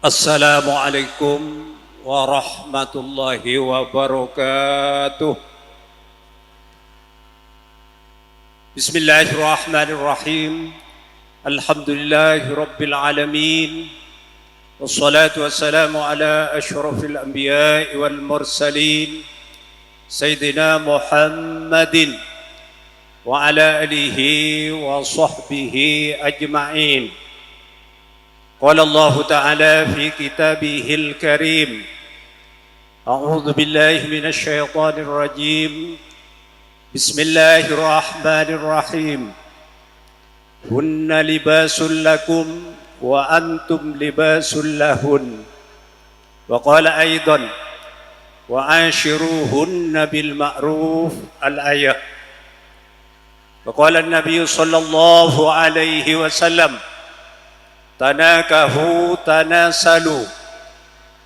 Assalamualaikum warahmatullahi wabarakatuh. Bismillahirrahmanirrahim. Alhamdulillahi rabbil alamin. Wassalatu wassalamu ala asyrafil anbiya'i wal mursalin Sayyidina Muhammadin wa ala alihi wa sahbihi ajma'in. قال الله تعالى في كتابه الكريم أعوذ بالله من الشيطان الرجيم بسم الله الرحمن الرحيم هن لباس لكم وأنتم لباس لهن وقال أيضا وعاشروهن بالمعروف الآية وقال النبي صلى الله عليه وسلم tanakahu tanasalu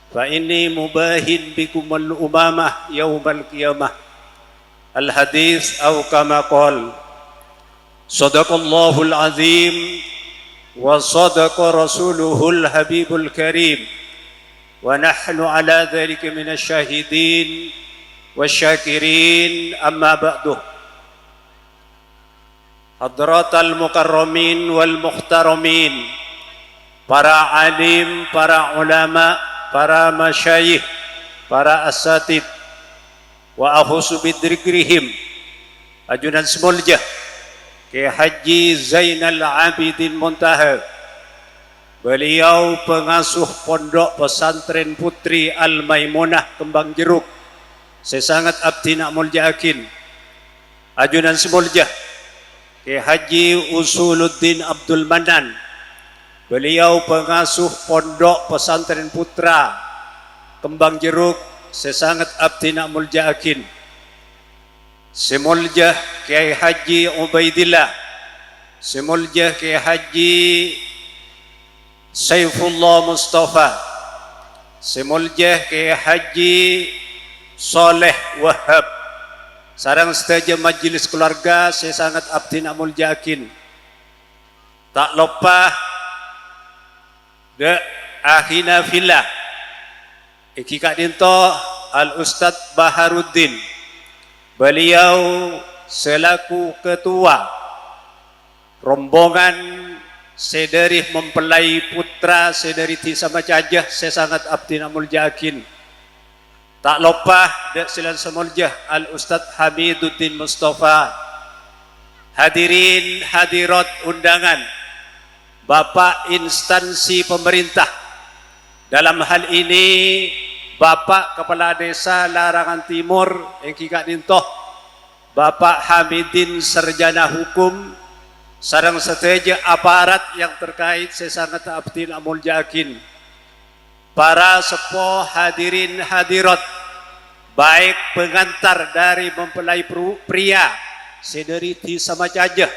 fa inni mubahin bikumul umamah yaumal qiyamah. Al hadis atau kama qala sadaqallahul azim wa sadaqa rasuluhul habibul karim wa nahnu ala dhalika minasy syahidin wasyakirin. Amma ba'du. Hadratal mukarramin wal muhtaramin, para alim, para ulama, para masyayikh, para asatid, wa ahusu bidrikrihim, ajunan semuljah Kiai Haji Zainal Abidin Muntaha, beliau pengasuh pondok pesantren Putri Al Maimunah Kembang Jeruk. Saya sangat abdi nak muljaakin ajunan semuljah Kiai Haji Usuluddin Abdul Manan, beliau pengasuh pondok pesantren Putra Kembang Jeruk. Saya sangat abdi nak muljaakin semuljah Kiai Haji Ubaidillah, semuljah Kiai Haji Saifullah Mustafa, semuljah Kiai Haji Soleh Wahab, sareng sedaya majelis keluarga. Saya sangat abdi nak muljaakin. Tak lupa de akhina fillah iki kak dinto Al Ustadz Baharuddin, beliau selaku ketua rombongan sederih mempelai putra sederih ti sama cajah. Saya sangat abdi nak muljaakin. Tak lupa de silan semuljah Al Ustadz Hamiduddin Mustafa, hadirin hadirat undangan, Bapak instansi pemerintah, dalam hal ini Bapak Kepala Desa Larangan Timur yang kikak dintoh Bapak Hamidin Sarjana Hukum, sareng seteja aparat yang terkait. Saya sangat abdi nak muljaakin. Para sepuh hadirin hadirat, baik pengantar dari mempelai pria sederi ti sama cajah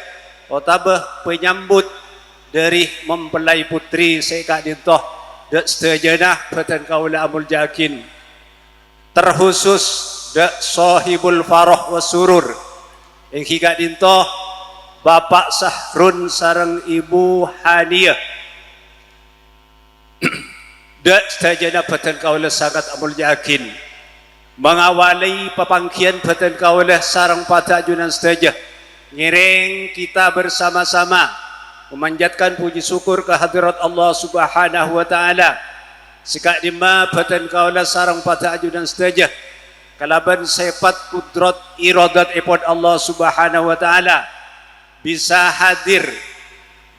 otabah penyambut dari mempelai putri. Saya kak dintoh dek setejenah peten kaula muljaakin. Terkhusus dek sahibul farah wa surur yang kak dintoh Bapak Sahrun sareng Ibu Haniah. Dek setejenah peten kaula sangat muljaakin. Mengawali pepangkian peten kaula sareng pada ajunan setejah ngiring kita bersama-sama memanjatkan puji syukur kehadirat Allah Subhanahu wa taala. Sikak dima peten kaula sareng pada ajudan setejah kalaban sifat kudrat iradat ipod Allah Subhanahu wa taala bisa hadir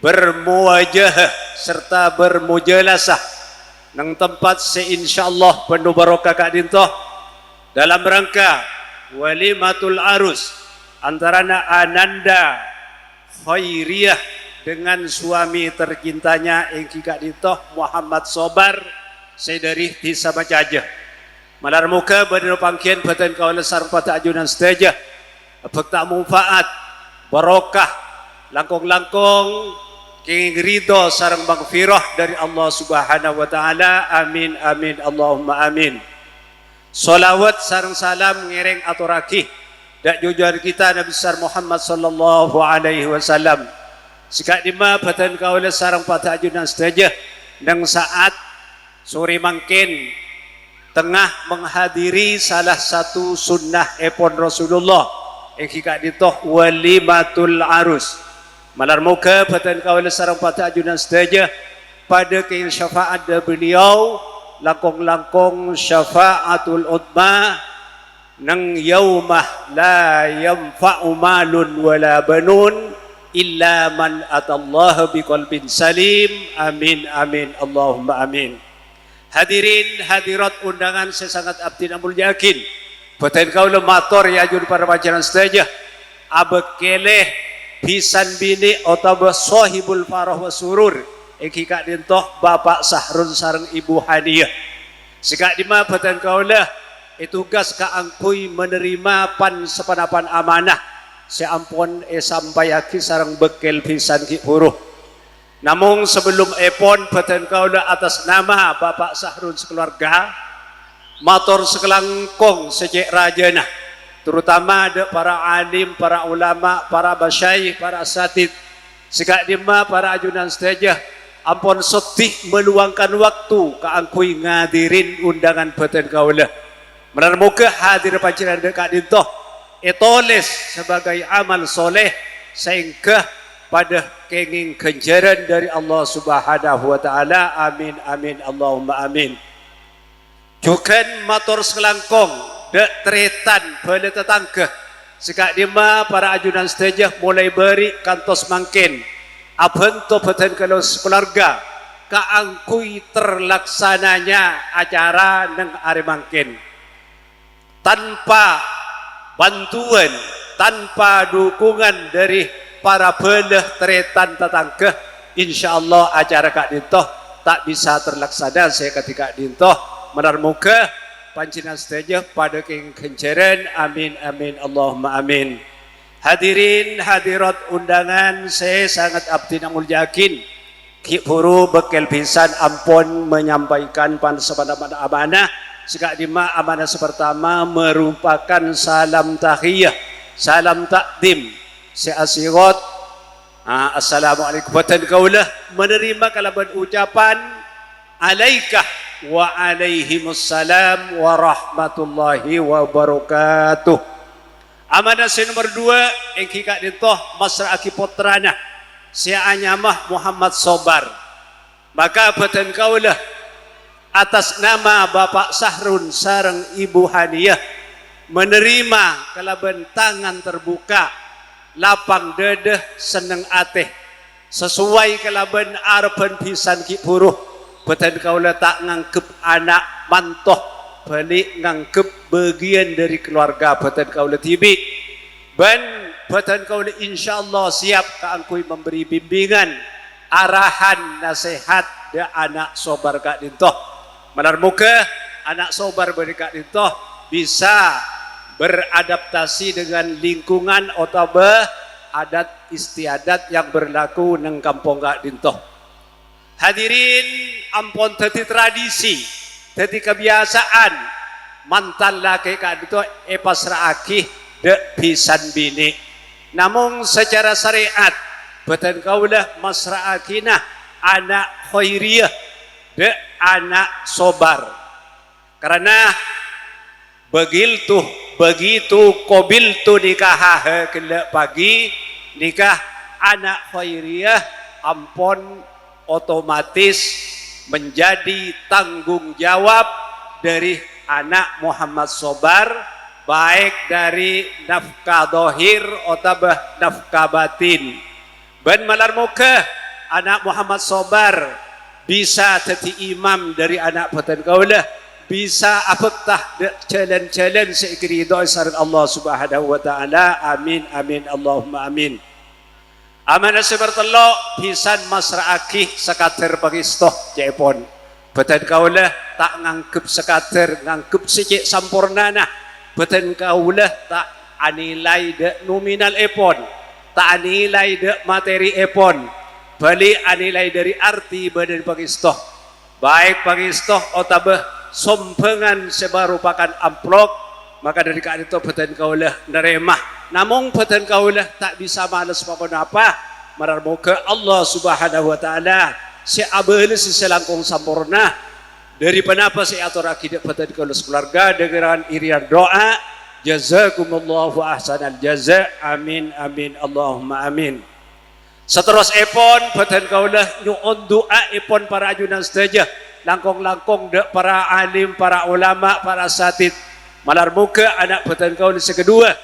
bermuwajah serta bermujalasah nang tempat seinsyaallah penuh barokah kak dintoh dalam rangka walimatul arus antarana Ananda Khairiyah dengan suami tercintanya yang kikak ditoh Muhammad Sobar sedari di sama cajah malar muka badino pangkian batan kaula sareng pada ajunan setejah bekta manfaat barokah langkong-langkong king ridho sareng maghfirah dari Allah Subhanahu wa taala. Amin amin Allahumma amin. Salawat sareng salam ngiring aturaki dak jujuan kita Nabi besar Muhammad sallallahu alaihi wasallam. Sikak dima batan kaula sareng pada ajunan setejah nang saat suri mangkin tengah menghadiri salah satu sunnah epon Rasulullah yang kita ditoh walimatul arus malar muka patan kaula sarang patah ajunan sedaja pada keing syafaat beliau langkong-langkong syafaatul utma nang yaumah la yanfa'u malun wala banun illa man atallaha biqalbin salim. Amin amin Allahumma amin. Hadirin hadirat undangan saya sangat abdi namul yakin patan kaula matur ya ajun para panjenengan sedaja abekeleh pisan bini otabah sahibul farah wa surur ekika dintoh Bapak Sahrun sareng Ibu Haniah sikak dima patan kaula tugas kaangkui menerima pan sepanapan amanah seampun sampayaki sareng bekel pisan ki huruh. Namun sebelum epon patan kaula atas nama Bapak Sahrun sekeluarga matur sekelangkong secek rajana terutama ada para alim, para ulama, para basyayikh, para asatid sikak dima para ajunan sedaja ampun setih meluangkan waktu kaangkui ngadirin undangan patan kaula. Menar muka hadir panjenengan dekat dintoh etoles sebagai amal soleh sehingga pada kenging kenjaran dari Allah Subhanahu wa taala. Amin amin Allahumma amin. Jukan matur selangkong dek tretan pada tetangga sekak dima para ajunan sedaja mulai beri kantos mangkin abento peten kalau keluarga kaangkui terlaksananya acara neng are mangkin tanpa bantuan, tanpa dukungan dari para belah teretan tetangga, insya Allah acara Kak Dintoh tak bisa terlaksana saya ketika Dintoh menar muka panjenengan sedaja pada kenceran. Amin amin Allahumma amin. Hadirin hadirat undangan saya sangat abdi namul yakin ki huru bekel pisan ampun menyampaikan pan sepada amanah sekak dima amanah pertama merupakan salam tahiyah, salam takdim seasirat. Assalamualaikum watan kaulah menerima kalaban ucapan alaikah wa alaihimussalam warahmatullahi wabarakatuh. Amanah nomor 2 yang kikak dintoh masra aki potrana sia anyamah Muhammad Sobar maka batan kaulah atas nama Bapak Sahrun sareng Ibu Haniah menerima kalaban tangan terbuka lapang dedeh seneng ateh sesuai kalaban arpen pisan ki puruh beten kaula tak ngangkep anak mantoh balik ngangkep bagian dari keluarga beten kaula tibi ban beten kaula insyaallah siap kaangkui memberi bimbingan arahan nasihat da anak sobar Kak Dintoh. Menar muka anak sobar berdekat itu bisa beradaptasi dengan lingkungan atau adat istiadat yang berlaku neng kampung Kak Dintoh. Hadirin ampun teti tradisi, teti kebiasaan mantan laki Kak Dintoh pasrah de pisan bini. Namun secara syariat beten kaulah masrah akinah anak khairiyah de anak sobar karena begitu qabiltu nikah kele pagi nikah anak khairiyah ampun otomatis menjadi tanggung jawab dari anak Muhammad Sobar baik dari nafkah dohir atau nafkah batin. Ben malar muka anak Muhammad Sobar bisa teti imam dari anak patan kaulah bisa apatah challenge seikri doa sareng Allah Subhanahu wa taala. Amin amin Allahumma amin. Amanah sebertelo pisan masraaki sekater pagistoh jepon patan kaulah tak ngangkep sekater ngangkep sicik sampurnana patan kaulah tak anilai de nominal epon tak anilai de materi epon balik anilai dari arti badan pagistoh baik pagistoh otabah sompengan sebarupakan amplok maka dari Kak itu peten kaulah neremah namun peten kaulah tak bisa malas pokon apa marar muka Allah Subhanahu wa taala si abel si selangkung sampurna dari penapa saya atur akidah pada keluarga dengan irian doa. Jazakumullahu ahsanal jaza. Amin amin Allahumma amin. Seterus epon batan kaulah nyuon doa epon para ajunan saja langkong-langkong dek para alim, para ulama, para satid malar muka anak batan kaulah sekedua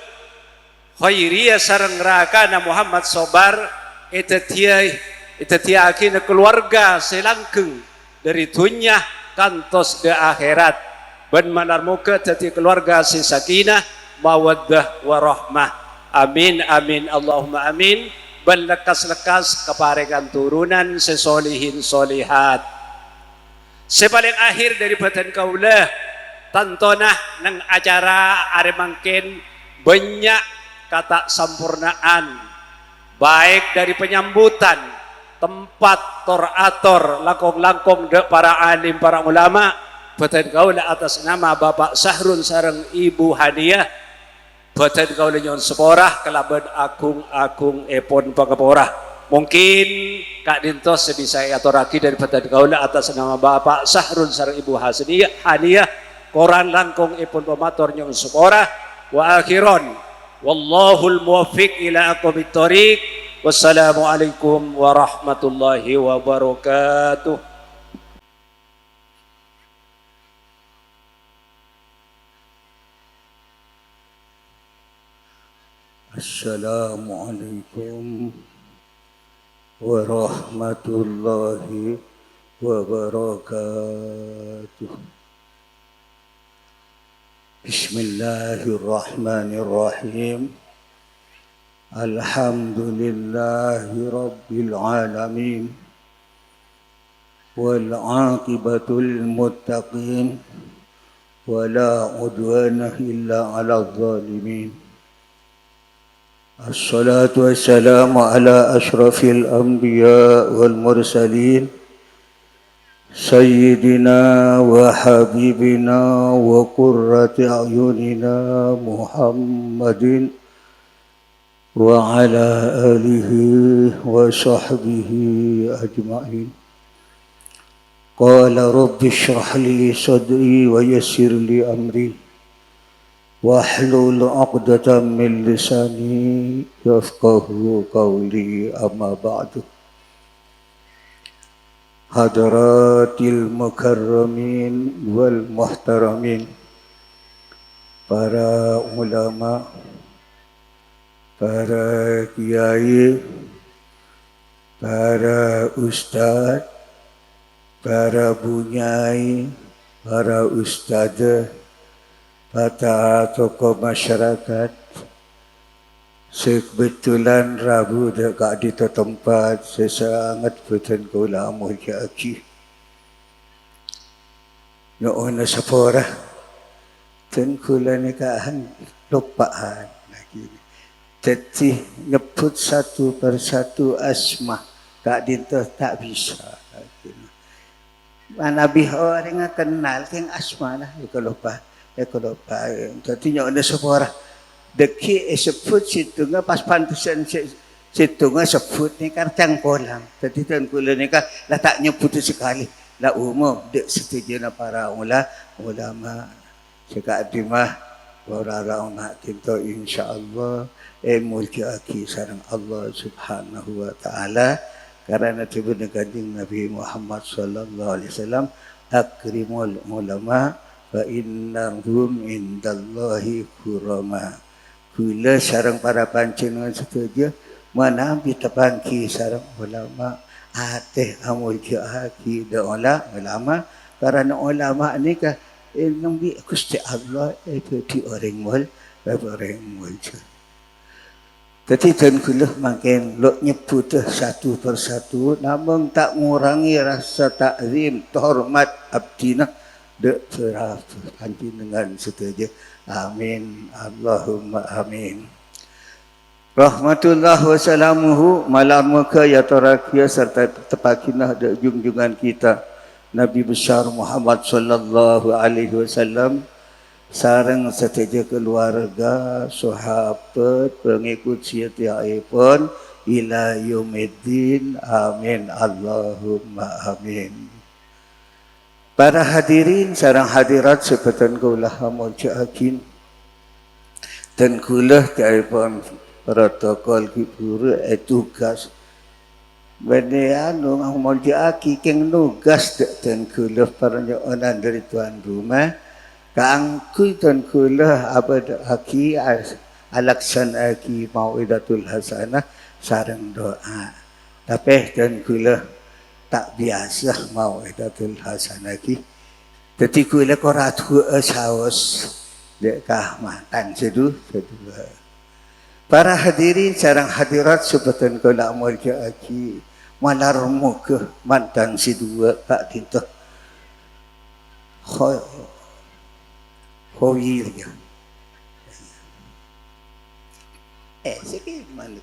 khairiyah sareng rakana Muhammad Sobar itatia akina keluarga selangkeng dari dunia kantos de akhirat ben malar muka tati keluarga si sakinah mawaddah warahmah. Amin amin Allahumma amin. Ben lekas-lekas keparingan turunan sesolihin solihat. Sepaling akhir dari batan kaulah tantonah nang acara aremangkin banyak kata sampurnaan baik dari penyambutan tempat torator langkong-langkong de para alim para ulama batan kaulah atas nama Bapak Sahrul sareng Ibu Hadiah. Batan kau lenyon seporah kelaban agung epon pangaporah. Mungkin Kak Dintos sebisa aturaki dari batan kau atas nama Bapak Sahrul sareng Ibu Hadiah koran langkong epon pamator nyon seporah wa akhiron wallahul muwaffiq ila aqwamit thoriq. Wassalamualaikum warahmatullahi wabarakatuh. Assalamualaikum warahmatullahi wabarakatuh. Bismillahirrahmanirrahim. Alhamdulillahi rabbil alamin. Wal 'aqibatul muttaqin. Wala 'udwana illa 'alal zalimin. الصلاة والسلام على أشرف الأنبياء والمرسلين سيدنا وحبيبنا وقرة أعيننا محمد وعلى آله وصحبه أجمعين. قال رب اشرح لي صدري ويسر لي أمري واحلل عقدة من لساني يفقه قولي أما بعد. حضرات المكرمين والمحترمين, para ulama, para kiai, para ustaz, para bunyai, para ustazah, para tokoh masyarakat, sekebetulan Rabu dekat di tempat sesangat betul kula mulia aki. Noon na sapora, ten kula nikahan lupaan lagi. Jadi nyebut satu persatu asma tak dinto tak bisa. Mana bih orang yang kenal yang asma lah kalau lupa. Kalau tapi yang ada seorang deki sebut situ nga pas pantusan situ nga sebut ni kan cangkolang. Jadi tuan kula ni kan tak nyebut sekali. La umum dek setuju na para ulama sekadimah orang nak kita insyaallah mulki aki sareng Allah Subhanahu wa taala karena tiba kanjeng Nabi Muhammad sallallahu alaihi wasallam akrimul ulama wa innahum indallahi kurama. Kula sareng para panjenengan setuju manampi tepangki sareng ulama ateh amul haki da ulama karena ulama ni ka nambi Gusti Allah di orang mul. Jadi dan kula makin lo nyebut satu persatu namun tak mengurangi rasa takzim hormat abdina de panjenengan setuju. Amin Allahumma amin. Rahmatullah wassalamuhu malam muka ya tarakia serta tepakinah de junjungan kita Nabi besar Muhammad sallallahu alaihi wasallam sareng setuju keluarga sahabat pengikut setiaipun ila yaumiddin. Amin Allahumma amin. Para hadirin sarang hadirat seperti kulah akin dan kulah telefon protokol kipura tugas bende anu aki keng nugas dan kulah paranyonan dari tuan rumah kaangku dan kulah abad aki alaksan aki mauidatul hasanah sarang doa tapi dan kulah tak biasa mauidatul hasanah ki tapi kulah koratu saus dekah matan sedua para hadirin sarang hadirat seperti kulah mulja aki malar muka mantan sedua kak tinta hoirnya sikit mana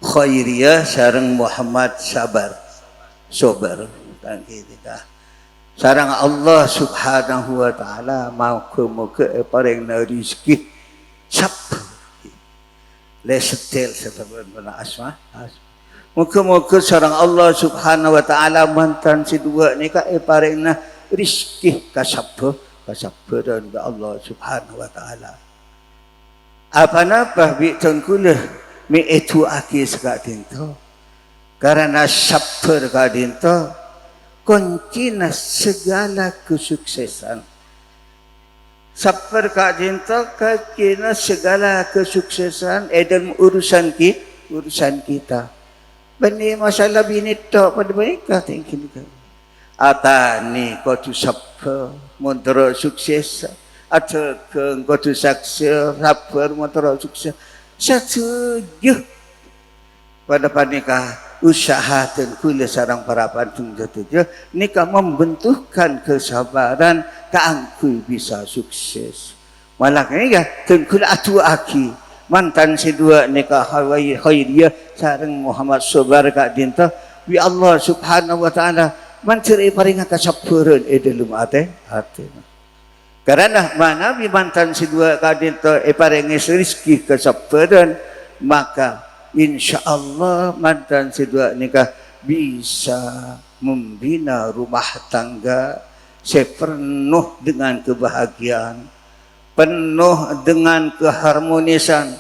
Khairiyah sarang Muhammad Sobar kita sarang Allah subhanahu wa ta'ala mau muka paling rezeki siapa lesetel seperti mana asma muka sarang Allah subhanahu wa ta'ala mantan si dua ni ka paling rezeki kasapa dan Allah subhanahu wa ta'ala apa-apa bi tengkulah mi itu aki sekat dinto karena sabar ka dinto kunci segala kesuksesan sabar ka dinto kena segala kesuksesan dalam urusan kita bani masalah binito pada mereka tinggi atani kau tu sabar montro sukses atau kau tu sabar montro sukses setuju pada panikah usaha dan kuliah sarang para pantung setuju nikah membentukkan kesabaran keangkui bisa sukses malah ya tengkul atu aki mantan sedua nikah Hawaii Khairiyah sarang Muhammad Sobar kak dinta bi Allah subhanahu wa ta'ala menceri paringan kesabaran dalam hati karena mana bi mantan si dua kadinto paringis rezeki kesabaran maka insyaallah mantan si dua nikah bisa membina rumah tangga sepenuh dengan kebahagiaan penuh dengan keharmonisan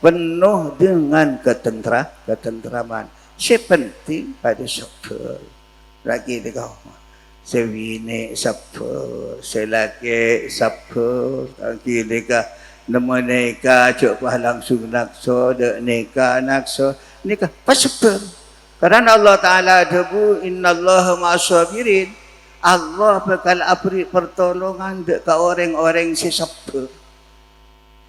penuh dengan ketentraman sepenting pada sabar lagi dekau sewine sabar selaki sabar lagi dekah nemeneka coba langsung nakso dek neka nakso nikah pasabar karena Allah Ta'ala debu innallaha ma'asabirin Allah bakal beri pertolongan dek ke orang-orang si sabar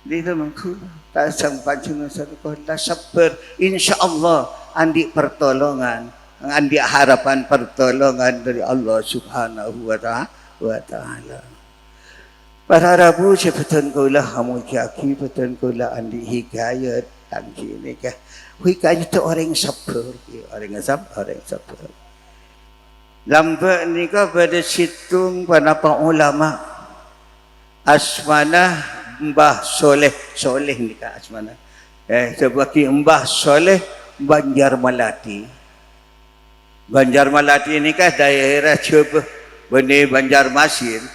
dito mangku tak sampai cuma sekolah sabar insyaallah andi pertolongan andi harapan pertolongan dari Allah subhanahu wa ta'ala para rabu sepetan kaulah hamu kiaki petan kaulah andi hikayat tangki ni kah hikayat itu orang sabar orang sabar lambat ni kah pada situng panapa ulama asmanah Mbah Soleh ni kah asmanah sebagai Mbah Soleh Banjar Melati ini kah daerah coba benih Banjarmasin,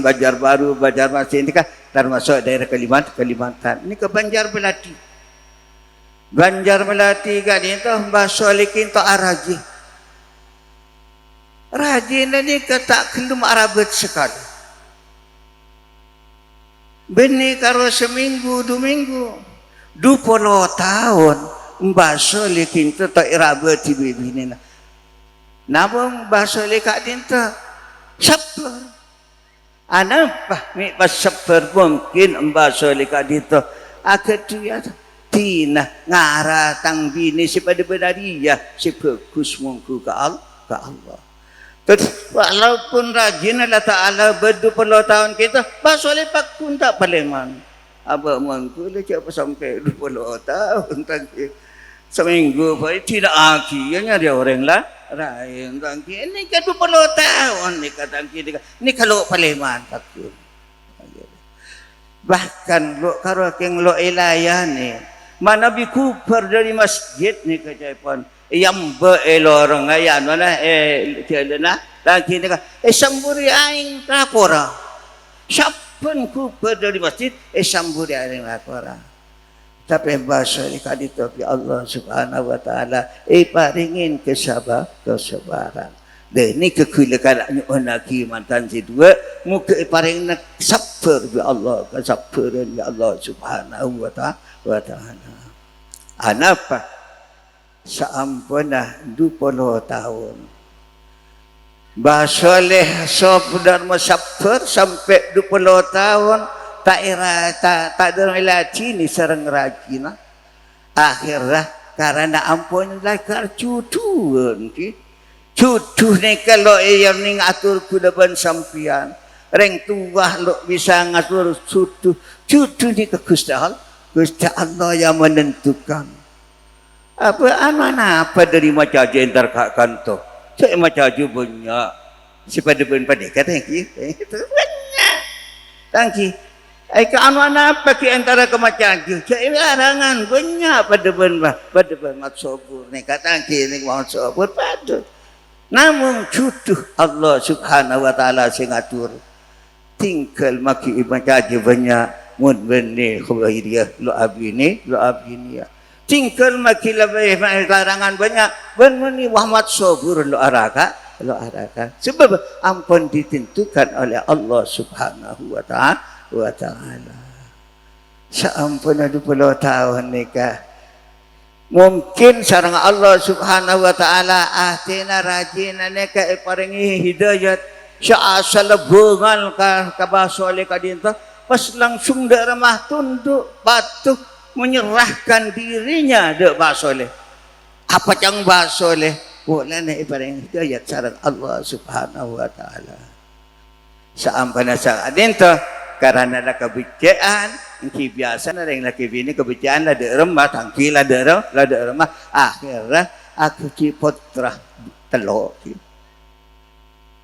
Banjarbaru, Banjarmasin ini kah termasuk daerah Kalimantan. Ini ke Banjar Melati kan itu Mbah Soleh itu araji. Rajin ini tak kelum Arabet sekali. Benih karo seminggu, 2 minggu, 20 tahun. Mbah Soleh kinta tak irabat bibinina. Nabong Mbah Soleh kak dinta sabar. Anapa mi pas sabar mungkin Mbah Soleh kak dinta agak dia tina ngara tang bini si pada benaria si bagus mungku ke Allah. Tapi walaupun rajin Allah Ta'ala ber-20 tahun kita Mbah Soleh pak pun tak paleman. Abang mangku le cak sampai 20 tahun tangki. Seminggu pak tidak akhirnya dia orang lain tangki ini kan 20 tahun ni tangki ni kalau paleman takut bahkan lo karo keng lo ilayah ni mana bi kuper dari masjid ni kejaipan yang beelorong ayan mana tiada na lagi ni samburi aing rapora siapun ku dari masjid samburi aing rapora tapi bahasa ni kadito pi Allah Subhanahu wa taala paringin kesabaran ni kekulakan onaki mantan si dua muka paring nak sabar bi Allah kesabaran bi Allah Subhanahu wa taala anapa saampuna 20 tahun basoleh sop dan sabar sampai 20 tahun tak ada melati ni serang rajina akhirnya karena ampun lakar cucuan cucu ni kalau yang ni ngatur kudaban sampian reng tua lo bisa ngatur cucu ni ke Gusti Allah yang menentukan apa dari macam jentar kak kanto saya macam ju banyak si pada kata itu banyak tangki ke apa ke antara kemacam ju saya larangan banyak pada maksubur ni kata ni maksubur pada namun cutuh Allah Subhanahu wa taala sing ngatur tinggal maki macam banyak mun benne khairiyah lo abini tinggal maki lebih larangan banyak benmuni Muhammad sabur lo araka sebab ampun ditentukan oleh Allah Subhanahu wa taala saampun 20 tahun nikah mungkin sareng Allah Subhanahu wa taala ahtina rajina nikah paringi hidayat sya'asal bungal ka basole ka dinta pas langsung dak remah tunduk patuh menyerahkan dirinya dek basoleh apa cang basoleh boleh nek paring hidayat sareng Allah Subhanahu wa taala saampana sang adenta karena ada kebijakan engki biasa na ring laki bini kebijakan ada remah tangkil ada remah akhirnya aku ci putra telok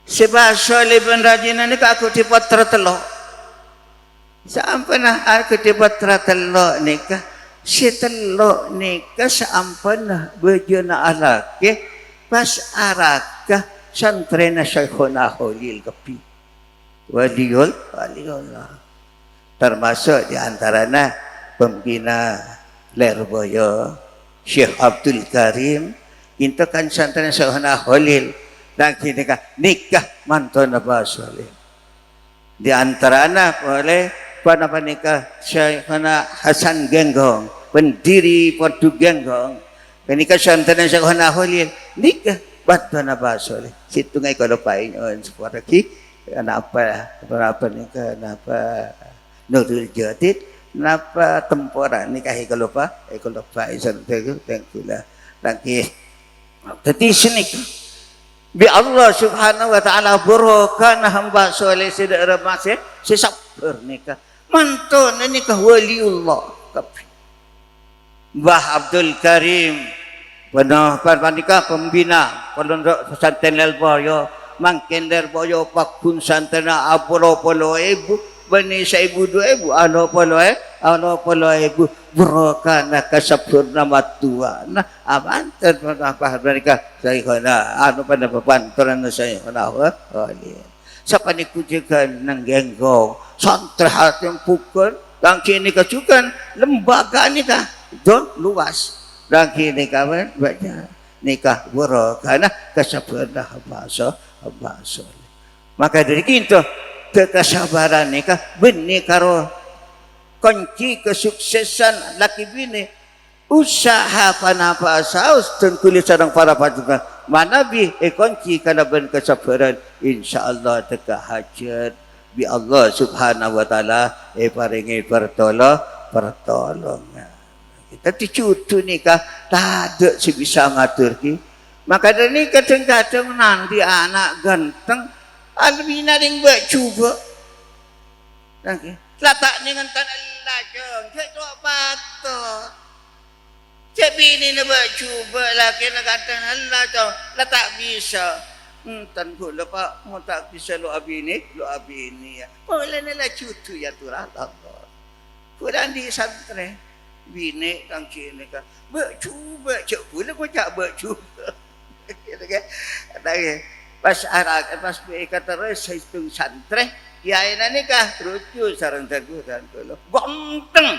sebasoleh ben rajina ni aku ci putra telok saampana aku di putra telok nikah si telok nikah saampana bejana alake pas arakah santrena Syekhuna Khalil Kepi waliullah termasuk di antaranya pembina Lerboyo Syekh Abdul Karim itu kan santrena Syekhuna Khalil dan nikah mantan Abah Soleh di antaranya oleh pada nikah Syekhana Hasan Genggong pendiri Portu Genggong nikah santan Syekhana Khalil nikah batana basoleh situ ngai kalau paingon separa ki kenapa berapa nikah kenapa Nurul Jadid kenapa temporan nikah kalau isan tegu tengkulah lagi tadi sini bi Allah Subhanahu wa taala burukana hamba soleh sedak remase sesabar nikah mantun nikah waliullah Mbah Abdul Karim pernah panika pembina pondok pesantren Lerboyo mangken Lerboyo pakun santana apolo ibu bani saibu 2000 polo ibu berokana kasapurna matua nah amanten apa mereka saya kena pada panturan saya kena siapa ni kujikan nang genggong santri yang pukul dan kini kecukan lembaga nikah don luas dan kini kawan banyak nikah berokana kasapurna bahasa maka dari itu kesabaran nikah benih karo kunci kesuksesan laki bini usaha panapa saus dan kulit sarang para pasukan mana bi kunci kana ben kesabaran insyaallah teka hajat bi Allah Subhanahu wa taala paringi pertolongan kita dicutu nikah tak ada si bisa ngatur ki maka dari kadang-kadang nanti anak ganteng albina ring buat cuba letak dengan tanah lajeng cek tu apa tu cek bini nak buat cuba laki nak kata Allah tu letak bisa tan ku lepak mau tak bisa lo abini ya boleh nela cutu ya tu Allah kurang di santri bini tang kini ka bercuba cak pula kau cak bercuba kan ada pas arak pas kata res itu santri ya ini kah lucu sarang tergu dan kalau gonteng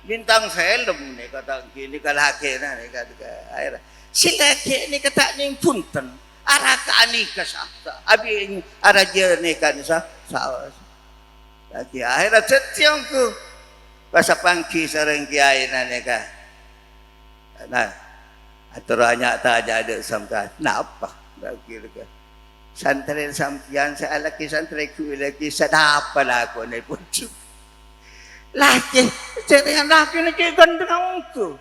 bintang film ni kata kini kalaki na ni kata air silaki ni kata ni punten arak ani kasah abi araja ni kan sa lagi akhirnya setiangku pas pangki sarang kiai na ni kah nah aturannya tak ada sampai napa lagi kan santri sampian saya laki santri ku lagi sedapa lah aku ni pun laki cari laki ni cari gandeng aku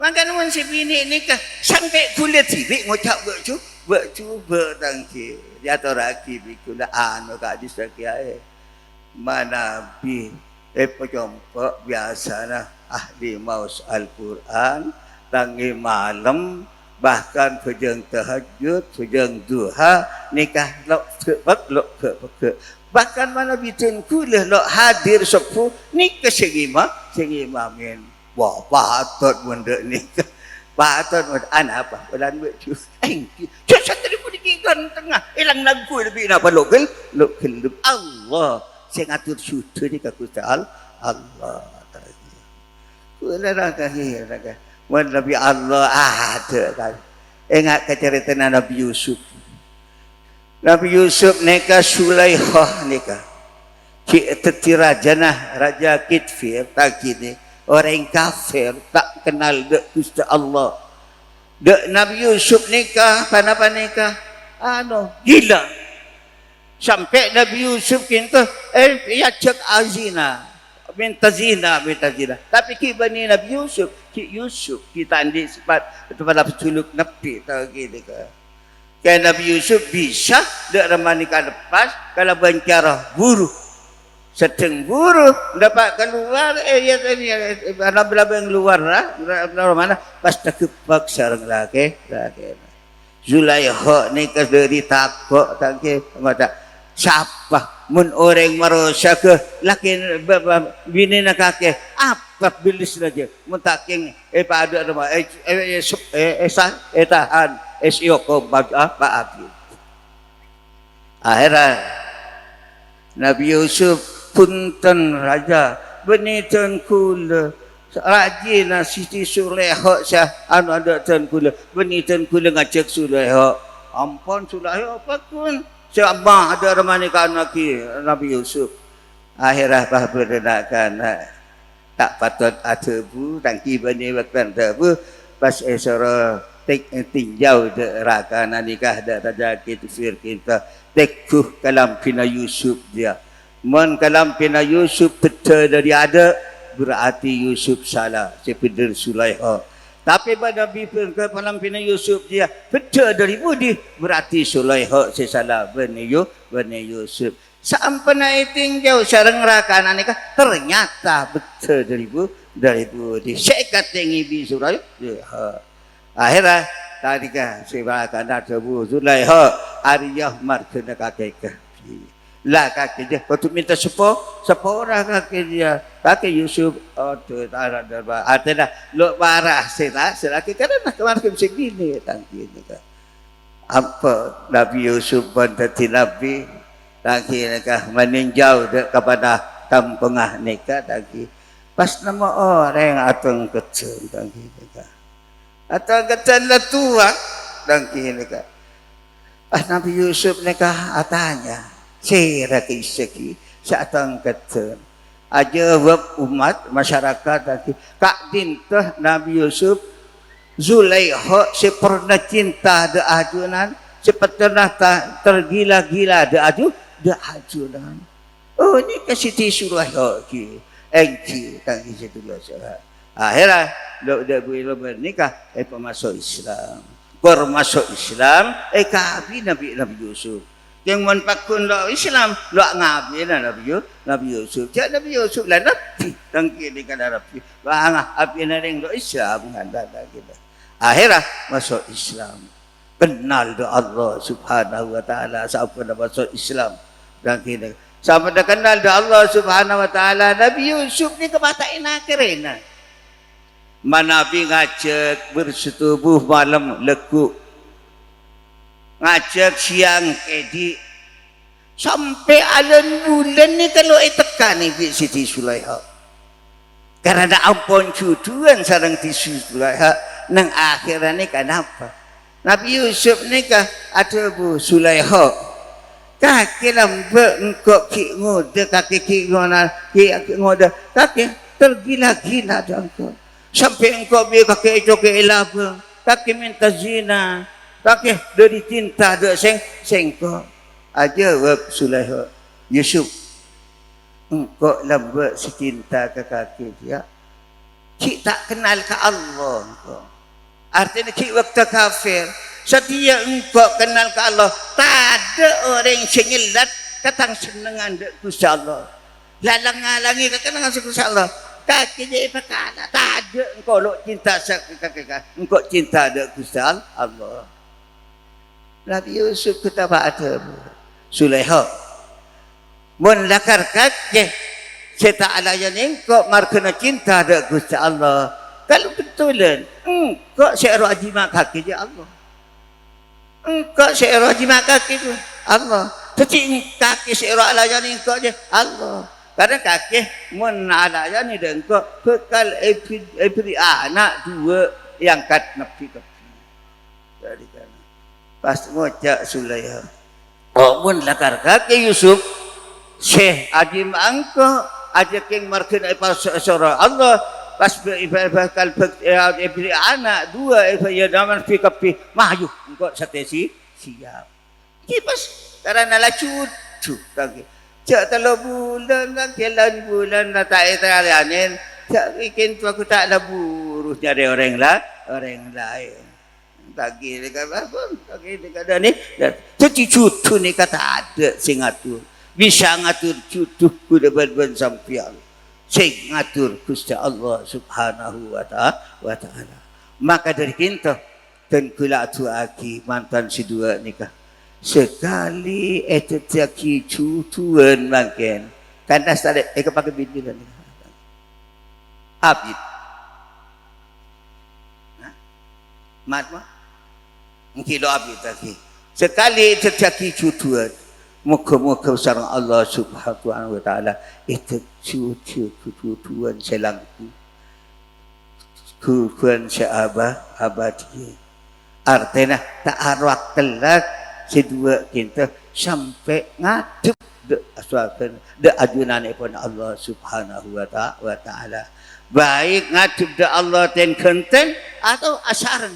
makan pun si bini ni kan sampai kulit cilik ngucap bercuba tangki dia tu laki bikula anu kak disakiai mana bi pejompo biasa nah ahli maus Al-Quran tangi malam bahkan pejeng tahajud, pejeng duha, nikah lok ke bahkan mana bitin kuliah lok hadir sepuh nikah segima min wah patut benda nikah patut benda anak apa bulan becu cak santri pun dikikan tengah hilang lagu lebih apa lokal Allah saya ngatur syukur ni kaku ta'al Allah kuliah raga Nabi Allah ada kan. Ingat ke cerita Nabi Yusuf. Nabi Yusuf nikah Sulaihah nikah. Raja Raja Kitfir tak kini orang kafir tak kenal dek Gusti Allah. Dek Nabi Yusuf nikah apa nikah? Gila. Sampai Nabi Yusuf kita ya cek azina. Minta zina. Tapi kibani Nabi Yusuf kita andi sifat kepada pesuluk Nabi tahu gini ke. Kan Nabi Yusuf bisa dak ramanika lepas kalau bencara buruh. Seteng buruh dapat keluar ya tadi bila keluar lah mana pas terkepak sareng laki. Zulaiha ni ke dari takut tak ke mata siapa mun orang marosa ke laki bini nak kake apa bilis saja mun taking pada rumah tahan sioko apa api akhirnya Nabi Yusuf punten raja benitan kula rajin Siti Sulaiha sah ada tan kula benitan kula ngajak Sulaiha ampun Sulaiha apa pun siapa ada ramai anak Nabi Yusuf akhirnya bah berdenakan tak patut ada bu tangki bani waktu bu pas esora tinjau de raka nikah dak raja Kitfir kita tekuh kalam pina Yusuf dia mon kalam pina Yusuf betul dari ada berarti Yusuf salah sepedir Sulaiha. Tapi pada bipin ke malam pina Yusuf dia betul dari budi berarti Sulaiha sesalah bani Yusuf. Sampai naik tinjau sareng rakana nikah ternyata betul dari budi. Sekat tinggi bi Sulaiha. Akhirnya tadi kan sebakana tebu Sulaiha Ariyah markena kakek. Lah kaki dia waktu minta sepora kaki dia kaki Yusuf tu tak ada artinya lo marah selaki kerana kemarin segini tangki ni kan apa Nabi Yusuf bantati Nabi tangki nikah meninjau kepada kampungah nikah tangki pas nama orang atang kecil tangki nikah atang kecil lah tua tangki nikah Nabi Yusuf nikah atanya Sera kisaki satang kata aja wab umat masyarakat tadi kak dintah Nabi Yusuf Zulaiha si pernah cinta de ajunan si pernah tergila-gila de ajunan oh ni kasih Sulaiha ki engki tangki situlah akhirnya dak boleh bernikah pemasuk Islam bermasuk Islam kabi Nabi Yusuf yang menpakun lo Islam lo ngabi na Nabi Yusuf jadi Nabi Yusuf lah Nabi tangki di kana Nabi bangah api na ring lo Islam nganda kita akhirnya masuk Islam kenal do Allah Subhanahu wa taala sampai masuk Islam dan kita sampai kenal do Allah Subhanahu wa taala Nabi Yusuf ni kebatain akhirnya Manabi ngajak bersetubuh malam lekuk, ngajak siang kedi, sampai alan bulan ni kalau tekan ni Siti Sulaiha. Karena ampun cuduan sarang ti Sulaiha nang akhiran ni kenapa? Nabi Yusuf ni kah ada bu Sulaiha. Kaki lambat engkau ki ngoda kaki ki ngoda kaki tergila-gila dah engkau. Sampai engkau biar kakek itu ke elaba, kakek minta zina, kakek dari tinta ada sengkau. Aja wak Sulaiha, Yusuf, engkau lambat secinta ke kakek dia. Cik tak kenal ke Allah engkau. Artinya cik waktu kafir, setia engkau kenal ke Allah, tak ada orang yang sengilat katang senengan dek Gusti Allah. Lalang-lalangi kenangan Gusti Allah. Kaki dia perkara tak ada engkau lok cinta kakek engkau cinta ada Gusti Allah. Nabi Yusuf kita ada Sulaiha mun lakar kakek kita alayan engkau markena cinta ada Gusti Allah. Kalau betulan engkau seero ajima kakek dia Allah. Engkau seero ajima kakek itu Allah. Tetapi kakek seero alayan engkau je Allah. Karena kakek menalaya ni dan kau kekal epri anak dua yang kat napi. Jadi kan pas ngocak Sulaiha. Oh mun lakar kakek Yusuf Syekh Adim angko aja king marken pas sura Allah pas bakal epri anak dua ya daman fi kapi maju engko satesi siap. Kipas karena la cucu kakek. Cak kalau bulan kan jalan bulan nak tak italianin, cak ikin tu aku tak ada buruh dari orang lain. Bagi dekat apa? Bagi dekat ada ni. Jadi cucu ni kata ada sing ngatur. Bisa ngatur cucu kuda ban sampian. Sing ngatur Gusti Allah Subhanahu wa taala. Maka dari kita dan kula tu aki mantan si dua nikah. Sekali itu tiaki cucuan makin karena saya pakai bini dan abid mat mah mungkin lo abid lagi sekali itu tiaki cucuan muka-muka sarang Allah Subhanahu wa taala itu cucuan selangku kukuan seabah abadi artinya tak arwah telak kedua kita sampai ngadep de ajunan pun Allah Subhanahu wa taala. Baik ngadep de Allah ten kenten atau asaran.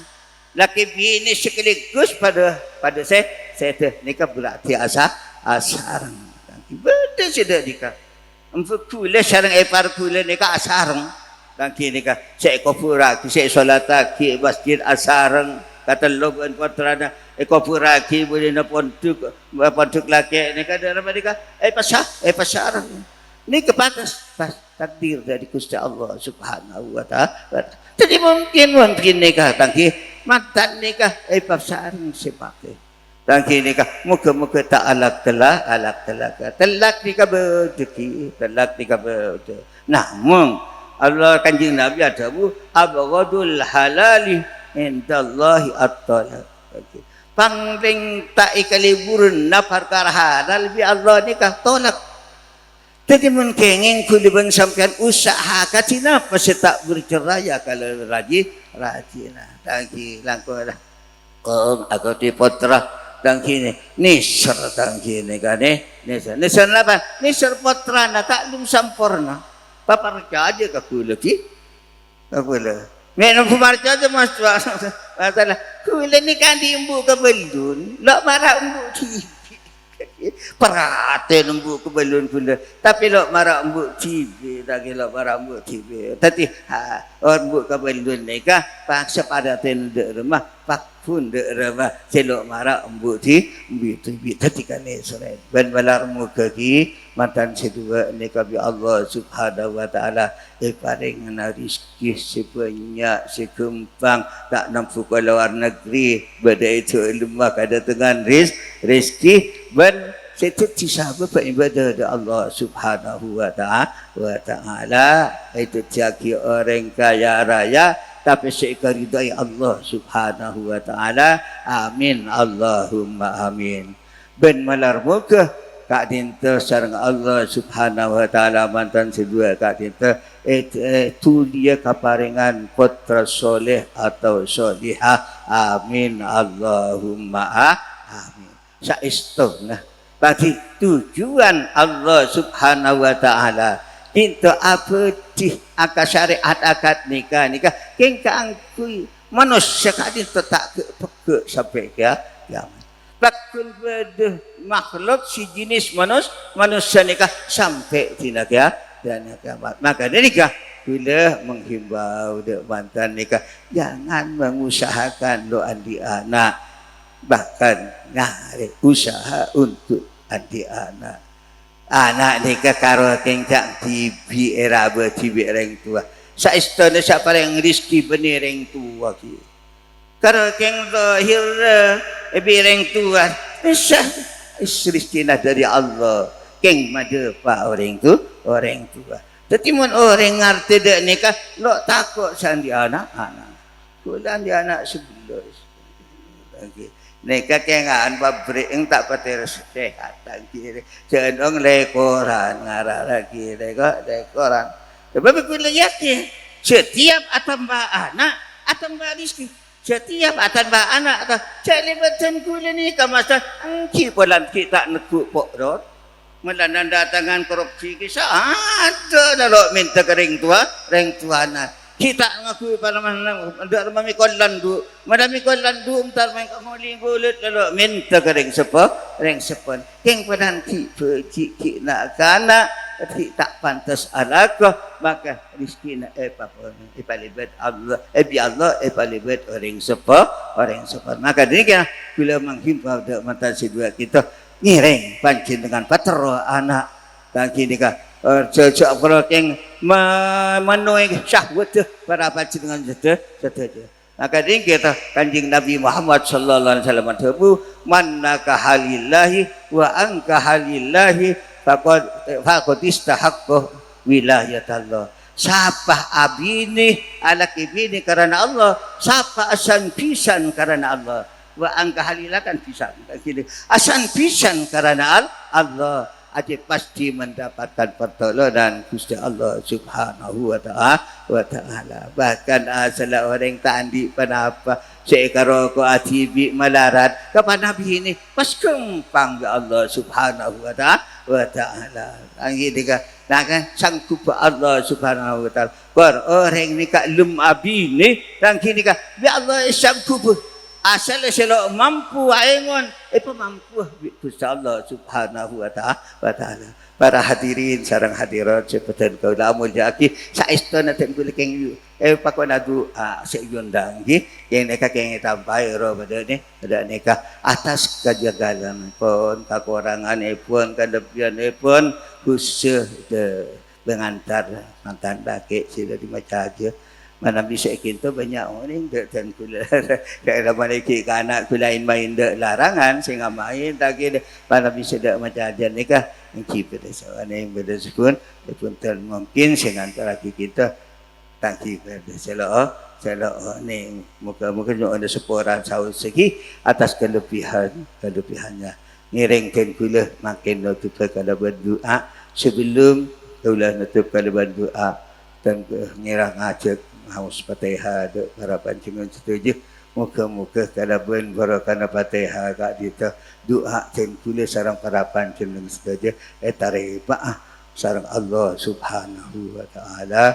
Laki bini sekaligus pada saya tu nikah berarti asaran. Beda sudah nikah. Empuk kule sarang epar kule nikah asaran. Dan nikah saya kofura, saya solat ki masjid asaran. Kata loban patrana ekopuraki boleh na pontuk laki ni kada apa dika pasar ni kepatas pas takdir dari Gusti Allah Subhanahu wa taala. Jadi mungkin nikah tangki mantan nikah pasar sepake tangki nikah muka tak alak telak nikah berdeki telak nikah berde. Namun Allah kanjeng Nabi ada bu abghadul halali indallahi at-talaq. Pangling tak ikaliburun na perkara halal bi Allah nikah tolak. Jadi mungkin kuliban sampean usaha katina pasti tak bercerai kalau rajin tangki langkor kong aku di potra tangki ni ser tangki ni kan nisar apa nisar potra na tak lum sampurna papa aja kaku lagi aku lah. Menang pumarca tu mas masalah. Kuila ni kan diembu ke belun, lok marah embu perhatian embu ke belun pula. Tapi lok marah embu cibi, lagi lok marah embu cibi. Tapi orang embu ke belun ni kah paksa pada tenda rumah, pak pun de rumah. Celok marah embu cibi. Tapi kan ni sore. Ben balar muka ki mantan sedua ni kabi Allah Subhanahu wa taala paring na rezeki sebanyak sekempang tak nampu ke luar negeri benda itu lemah kada dengan rezeki ben Situ disabut beribadah kepada Allah Subhanahu wa ta'ala. Itu jagi orang kaya raya tapi seekor ridai Allah Subhanahu wa ta'ala. Amin Allahumma amin. Ben malar muka Kak Dinta sarang Allah Subhanahu wa ta'ala mantan sedua Kak Dinta itu dia kaparingan putra soleh atau solihah. Amin Allahumma amin. Saistuna bagi tujuan Allah Subhanahu wa ta'ala itu apa di akal syariat akad nikah keng kaangkui manusia Kak Dinta tak ke sampai ke kiamat. Bakul pada makhluk si jenis manusia nikah sampai tidak ya dan kiamat. Maka dia nikah bila menghimbau dek mantan nikah jangan mengusahakan lo andi anak, bahkan ngare usaha untuk andi anak. Anak nikah karo kengcak tibi era tibi orang tua. Saistana siapa yang rizki benih orang tua ki. Karo keng lahir bireng tua rizki dari Allah keng madepa orang tua tapi mun orang ngerti dek nikah lo takut sandi anak-anak kulan di anak sebelah lagi nikah kengaan pabrik yang tak patir sehat lagi cenderung lekoran ngarah lagi lekoran tapi kulan yakin setiap atambah anak atambah rizki setiap atan ba anak atau celibatan kula ni kamasa angki polan kita nekuk pokdot melandan datangan korupsi kisah ada lalu minta ke reng tua na kita ngaku para mana ada mami kolandu madami kolandu entar main kamuling gulut lalu minta ke reng sepon keng padan ki pergi ki nak kana tak pantas alaqah maka rizki na ipalibet Allah bi Allah ipalibet orang sepa maka demikian bila menghimpau dak mata si dua kita ngireng pancin dengan patro anak dan kini ka cocok kalau keng memenuhi syahwat para pancin dengan setuju maka demikian kita kanjing Nabi Muhammad sallallahu alaihi wasallam tebu man nakahalillahi wa ankahalillahi faqad istahaqqa wilayatallah. Siapa abini anak ibini karena Allah, siapa asan pisan karena Allah. Wa angka halilakan pisan. Asan pisan karena Allah. Aja pasti mendapatkan pertolongan Gusti Allah Subhanahu wa ta'ala. Bahkan asal orang tak andi panapa seekaro ko atibi malarat kapan nabi ini pas kempang ya Allah Subhanahu wa ta'ala. Ang ini ka nakan sangkup Allah Subhanahu wa ta'ala. Bar orang ni ka lum abini dan kini ka ya Allah sangkup asal selo mampu aingon pemampu Gusti Allah Subhanahu wa ta'ala. Para hadirin sareng hadirat sepetan kaula mulyaki saestuna tempel keng pakona doa seuyundang nggih yang neka keng tampai ro badane ada neka atas kajagalan pun kakurangan pun kelebihan pun khusus pengantar mantan laki sudah dimaca aja mana bisa kita banyak orang dan kula daerah mana ke anak kulain main dek larangan sehingga main tak kira mana bisa dek macam aja nikah mungkin pada seorang yang berdasarkan pun mungkin sehingga antara kita tak kira selalu ni muka ada seporan sahur segi atas kelebihannya ngiringkan kula makin nutup kalau berdoa sebelum kula nutup kalau berdoa dan ngirang ajak haus Fatihah para pancingan setuju muka-muka kalau ben barakana Fatihah kak kita doa ten kula sareng para pancingan setuju tareba sareng Allah Subhanahu wa ta'ala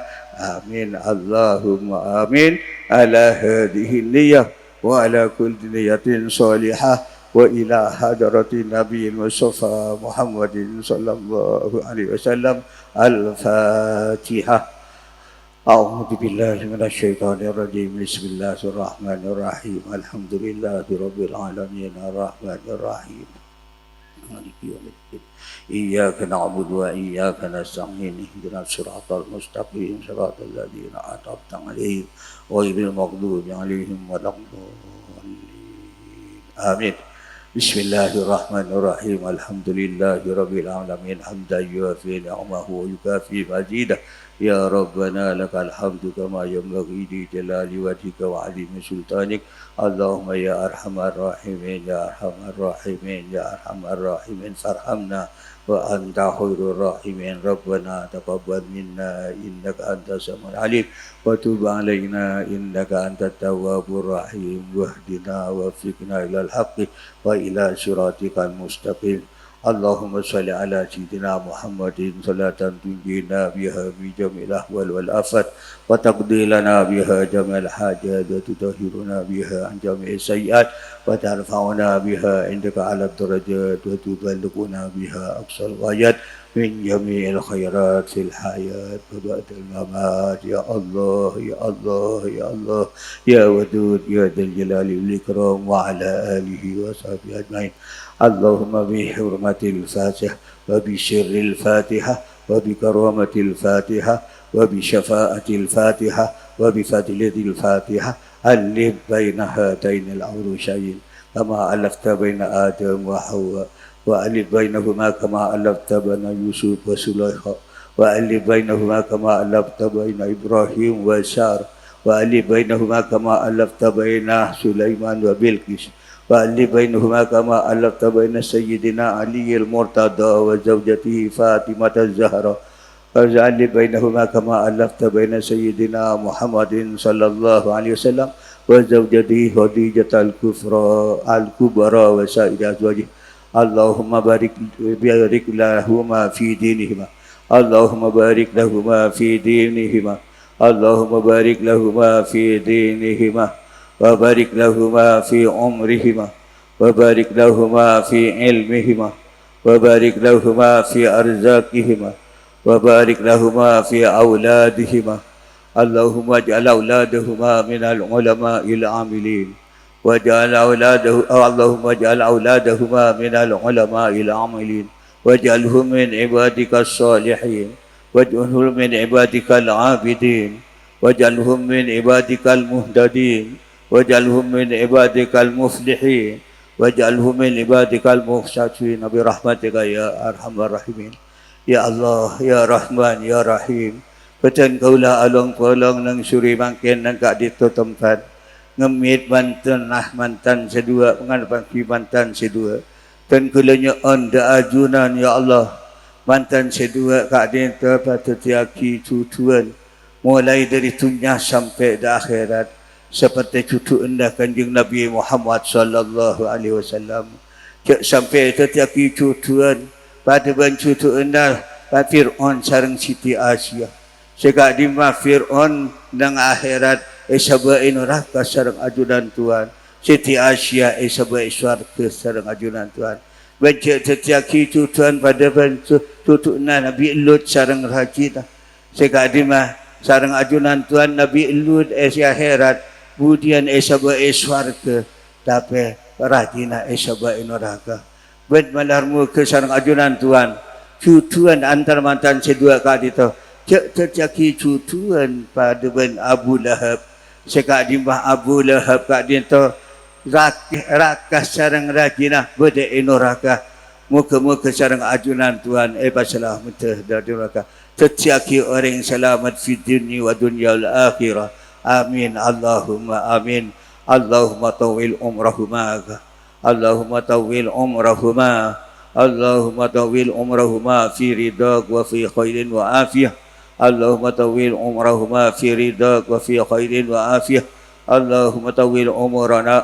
amin Allahumma amin ala hadhihi niyyah wa ala kulli niyatin salihah wa ila hadrati Nabi Mustafa Muhammadin sallallahu alaihi wasallam al-Fatihah. أعوذ بالله من الشيطان الرجيم بسم الله الرحمن الرحيم الحمد لله رب العالمين الرحمن الرحيم مالك يوم الدين إياك نعبد وإياك نستعين اهدنا الصراط المستقيم صراط الذين أنعمت عليهم غير المغضوب عليهم ولا الضالين آمين Bismillahirrahmanirrahim. Alhamdulillahirabbil alamin. Hamdan yuafi ni'amahu wa yukafi mazidah. Ya Rabbana lakal hamdu kama yanbaghi li jalali wajhika wa 'azimi sultanik. Allahumma ya arhamar rahimin ya arhamar rahimin ya arhamar rahimin farhamna wa anta khairur rahimin. Rabbana taqabbal minna innaka antas samiul alim wa tub 'alaina innaka antat tawwabur rahim wahdina wa fiqna ilal haqqi wa ila siratikal mustaqim. Allahumma salli ala sayyidina Muhammadin salatan tunjina biha bi jamil ahwal wal afat wa taqdi lana biha jamal hajat wa tutahhiruna biha an jami'i sayyi'at wa tarfa'una biha indaka ala darajat wa tuballighuna biha aqsal ghayat min jami'il khairat fil hayat wa ba'dal mamat. Ya Allah ya Allah ya Allah ya wadud ya dzal jalali wal ikram wa ala alihi wa sahbihi ajmain. Allahumma bi hurmatil Fatihah wa bi syirril Fatihah wa bi karamatil Fatihah wa bi syafaatil Fatihah wa bi fadilatil Fatihah alif baina hatainil urusyain kama alafta baina Adam wa Hawa wa alif bainahuma kama alafta baina Yusuf wa Sulaikha wa alif bainahuma kama alafta baina Ibrahim wa Syar wa alif bainahuma kama alafta baina Sulaiman wa Bilqis وألف بينهما كما ألفت بين سيدنا علي المرتضى وزوجته فاطمة الزهراء وألف بينهما كما ألفت بين سيدنا محمد صلى الله عليه وسلم وزوجته خديجة الكبرى وسائر أزواجه. اللهم بارك لهما في دينهما اللهم بارك لهما في دينهما اللهم بارك لهما في دينهما وبارك لهما في عمرهما وبارك لهما في علمهما وبارك لهما في أرزاقهما وبارك لهما في أولادهما. اللهم اجعل أولادهما من العلماء العاملين اللهم اجعل أولادهما من العلماء العاملين واجعلهم من عبادك الصالحين واجعلهم من عبادك العابدين واجعلهم من عبادك المهتدين واجعلهم من عبادك المفلحين واجعلهم من عبادك المخشعين برحمتك يا أرحم الراحمين. Ya Allah, Ya Rahman, Ya Rahim. Betul kaulah along polong nang suri mangkin nang kak dito tempat. Ngemit mantan mantan sedua, pengan mantan sedua. Dan kulanya anda ajunan ya Allah. Mantan sedua kak dito patut yaki tutuan. Mulai dari dunia sampai di akhirat. Seperti cucu anda kanjeng Nabi Muhammad sallallahu alaihi wasallam. Sampai tetapi cucuan pada ban cucu anda Fir'aun sareng Siti Asia. Sega di ma Fir'aun nang akhirat sabae neraka sareng ajudan Tuhan. Siti Asia sabae swarga sareng ajudan Tuhan. Baca tetapi cucuan pada ban cucu Nabi Lut sareng Rajita. Sega di ma sareng ajudan Tuhan Nabi Lut akhirat. Kemudian sabae swarga tapi rajina sabae neraka. Bet malarmu ke sareng ajunan Tuhan. Cucuan antar mantan sedua kali itu. Cek terjaki cucuan pada ben Abu Lahab. Sekak dimbah Abu Lahab kak dinto rakas sareng rajina bede neraka. Muka-muka sareng ajunan Tuhan pasalah mentah dari neraka. Terjaki orang selamat fi dunia wa dunia al-akhirah. Amin Allahumma amin. Allahumma tawil umrahuma Allahumma tawil umrahuma Allahumma tawil umrahuma fi ridak wa fi khairin wa afiyah. Allahumma tawil umrahuma fi ridak wa fi khairin wa afiyah. Allahumma tawil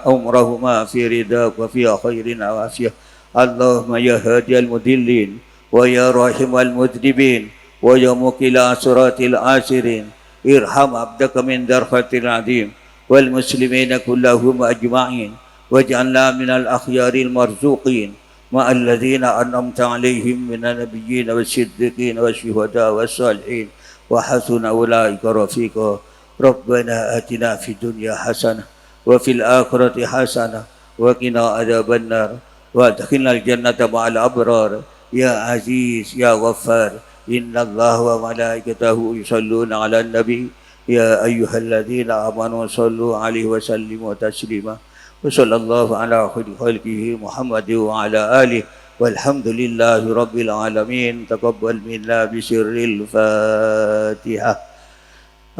umrahuma fi ridak wa fi khairin wa afiyah. Allahumma ya hadiyal mudillin wa ya rahimal mudribin wa ya mukila asratil asirin irham abdaka min darfatil adim wal muslimina kullahum ajma'in waj'alna minal akhyaril marzuqin ma'al ladzina an'amta 'alaihim minan nabiyyin wasiddiqin wasyuhada wassalihin wa hasuna ulaika rafiqa. Rabbana atina fid dunya hasanah wa fil akhirati hasanah wa qina adzabannar wa adkhilnal jannata ma'al abrar ya aziz ya ghaffar. Inna Allah wa malaikatahu yusalluna ala nabi ya ayyuhalladzina amanu sallu alaihi wa sallimu taslima. وصلى الله على خير خلقه محمد وعلى آله والحمد لله رب العالمين تقبل منا بسر الفاتحة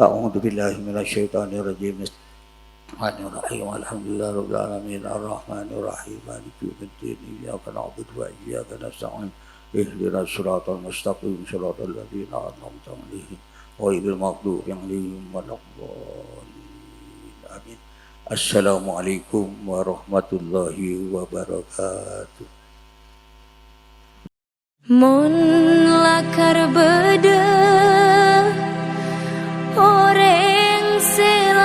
أعوذ بالله من الشيطان الرجيم الرحمن الرحيم الحمد لله رب العالمين الرحمن الرحيم مالك يوم الدين إياك نعبد وإياك نستعين اهدنا الصراط المستقيم صراط الذين أنعمت عليهم غير المغضوب عليهم ولا الضالين آمين. Assalamualaikum warahmatullahi wabarakatuh. Mun lakar beda orang selain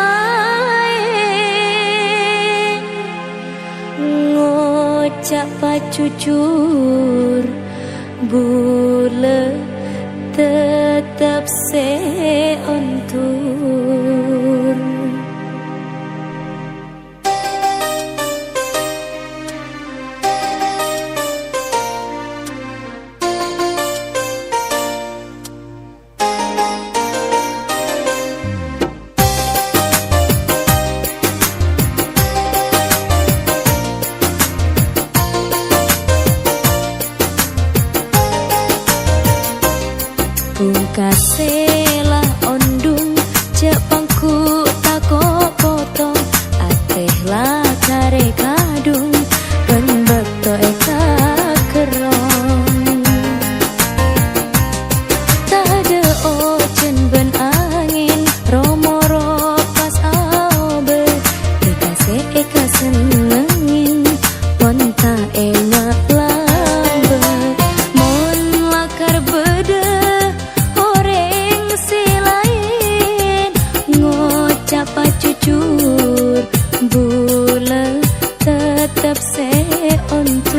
ngocak pacucur bule tetap seontur. Pungkaselah ondung cek pangku tako potong ateh lah kare kadung pen beto eka kerong tade ocen ben angin romoro pas aobe eka senengin ponta emak lambe mon lakar beda pacucur bula tetap seontur.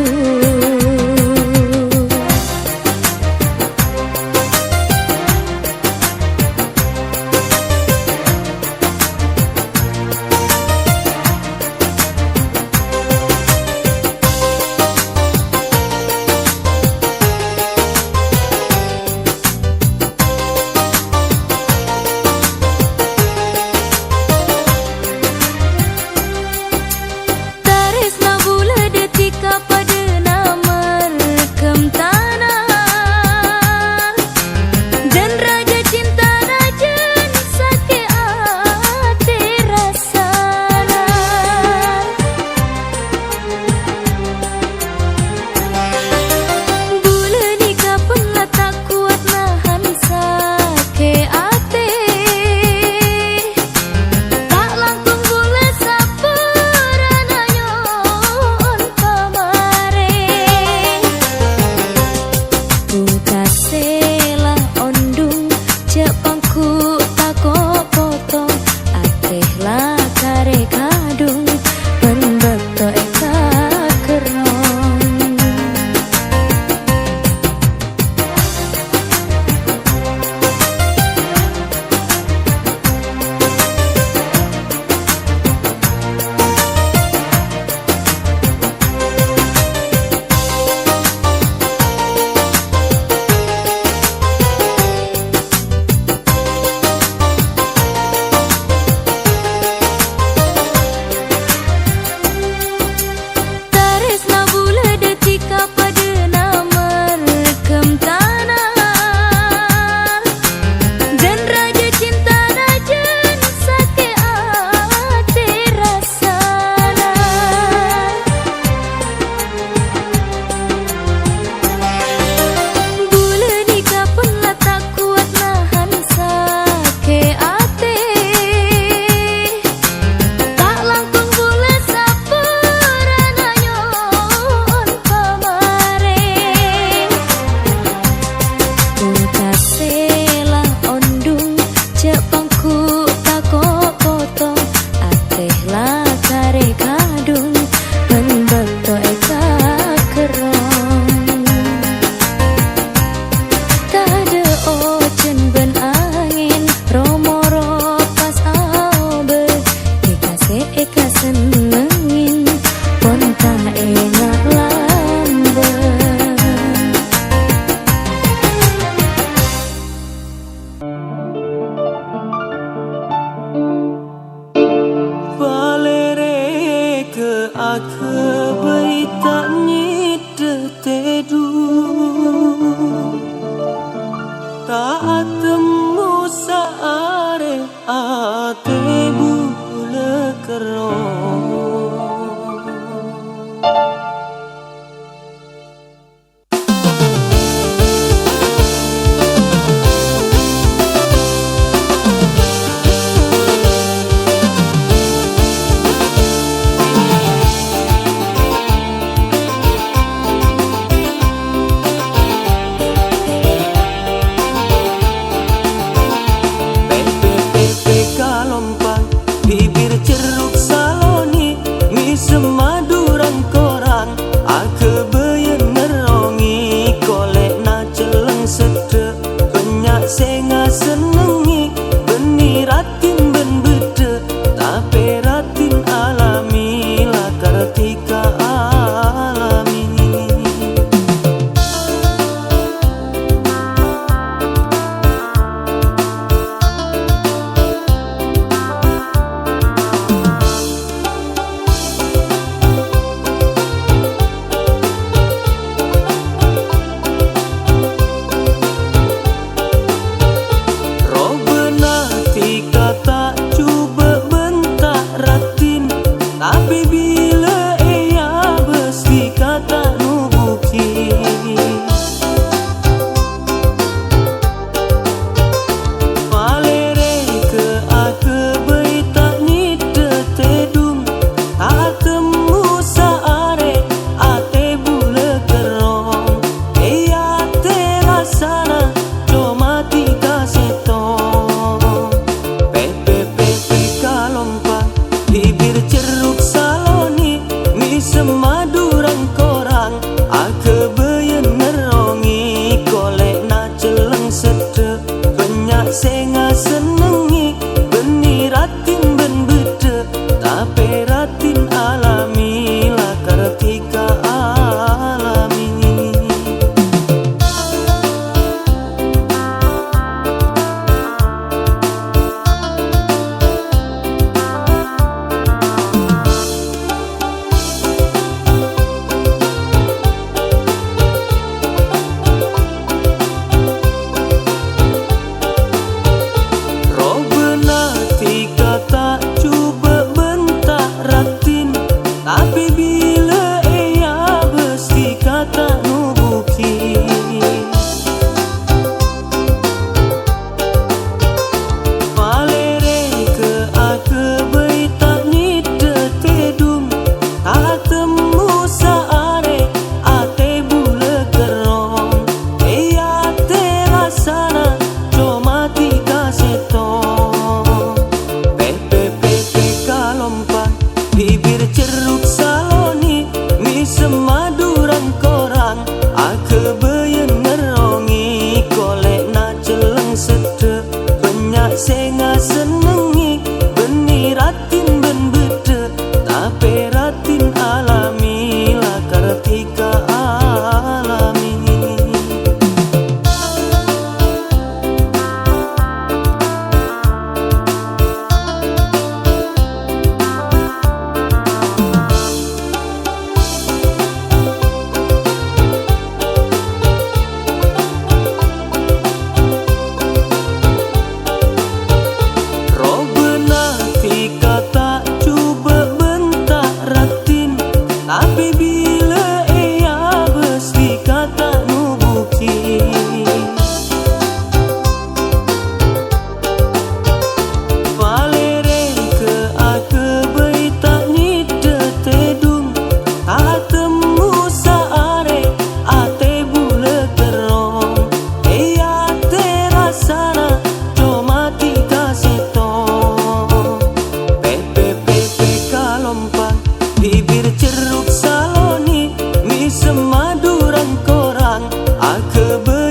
kebenaran